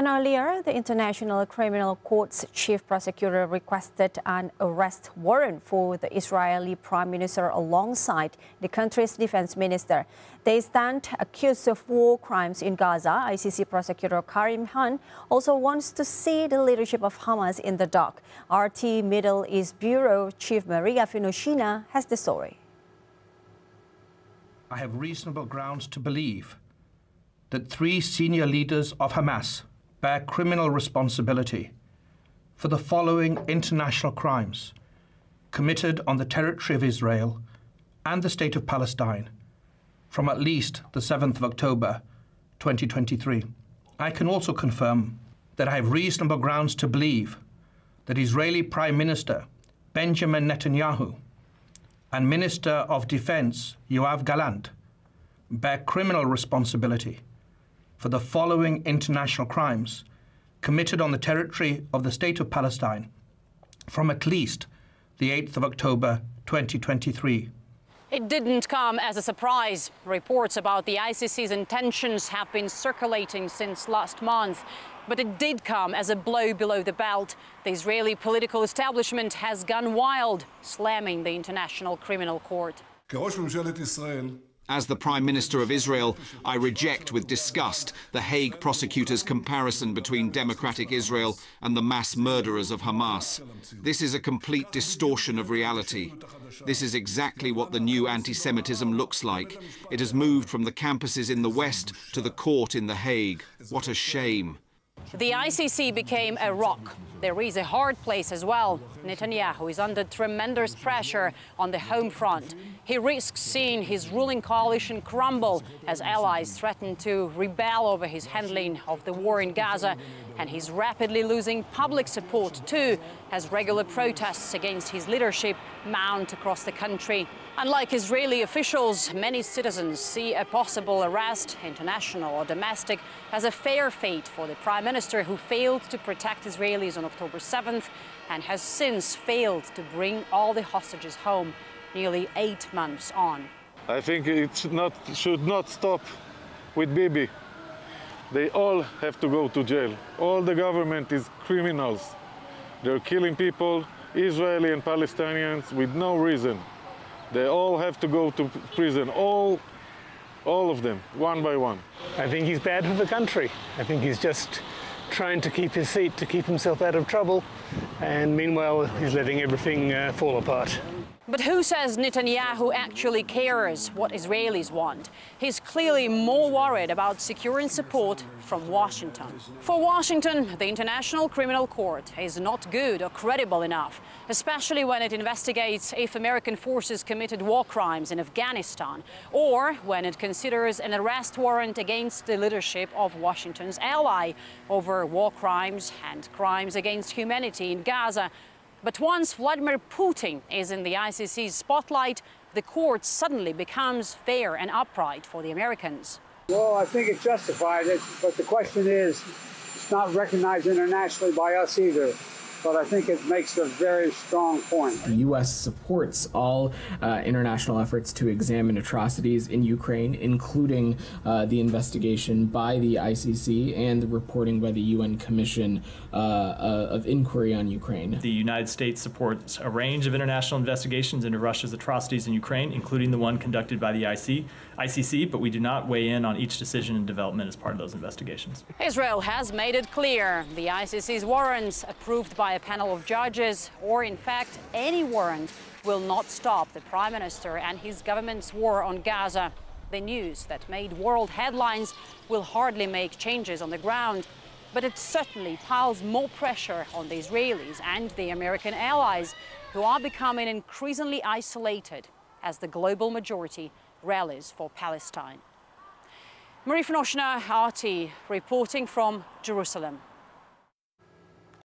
And earlier, the International Criminal Court's chief prosecutor requested an arrest warrant for the Israeli Prime Minister alongside the country's defense minister. They stand accused of war crimes in Gaza. ICC prosecutor Karim Khan also wants to see the leadership of Hamas in the dock. RT Middle East Bureau Chief Maria Finoshina has the story. I have reasonable grounds to believe that 3 senior leaders of Hamas bear criminal responsibility for the following international crimes committed on the territory of Israel and the State of Palestine from at least the 7th of October 2023. I can also confirm that I have reasonable grounds to believe that Israeli Prime Minister Benjamin Netanyahu and Minister of Defense Yoav Gallant bear criminal responsibility for the following international crimes committed on the territory of the State of Palestine from at least the 8th of October 2023. It didn't come as a surprise. Reports about the ICC's intentions have been circulating since last month. But it did come as a blow below the belt. The Israeli political establishment has gone wild, slamming the International Criminal Court. As the Prime Minister of Israel, I reject with disgust the Hague prosecutors' comparison between democratic Israel and the mass murderers of Hamas. This is a complete distortion of reality. This is exactly what the new anti-Semitism looks like. It has moved from the campuses in the West to the court in The Hague. What a shame. The ICC became a rock. There is a hard place as well. Netanyahu is under tremendous pressure on the home front. He risks seeing his ruling coalition crumble as allies threaten to rebel over his handling of the war in Gaza. And he's rapidly losing public support too, as regular protests against his leadership mount across the country. Unlike Israeli officials, many citizens see a possible arrest, international or domestic, as a fair fate for the Prime Minister who failed to protect Israelis on October 7th and has since failed to bring all the hostages home, nearly 8 months on. I think it should not stop with Bibi. They all have to go to jail. All the government is criminals. They're killing people, Israeli and Palestinians, with no reason. They all have to go to prison, all of them, one by one. I think he's bad for the country. I think he's just trying to keep his seat, to keep himself out of trouble, and meanwhile he's letting everything fall apart. But who says Netanyahu actually cares what Israelis want? He's clearly more worried about securing support from Washington. For Washington, the International Criminal Court is not good or credible enough, especially when it investigates if American forces committed war crimes in Afghanistan, or when it considers an arrest warrant against the leadership of Washington's ally over war crimes and crimes against humanity in Gaza. But once Vladimir Putin is in the ICC's spotlight, the court suddenly becomes fair and upright for the Americans. Well, I think it's justified, but the question is, it's not recognized internationally by us either. But I think it makes a very strong point. The U.S. supports all international efforts to examine atrocities in Ukraine, including the investigation by the ICC and the reporting by the UN Commission of Inquiry on Ukraine. The United States supports a range of international investigations into Russia's atrocities in Ukraine, including the one conducted by the ICC, but we do not weigh in on each decision and development as part of those investigations. Israel has made it clear the ICC's warrants, approved by a panel of judges, or in fact any warrant, will not stop the Prime Minister and his government's war on Gaza. The news that made world headlines will hardly make changes on the ground, but it certainly piles more pressure on the Israelis and the American allies, who are becoming increasingly isolated as the global majority rallies for Palestine. Maria Finoshina, RT, reporting from Jerusalem.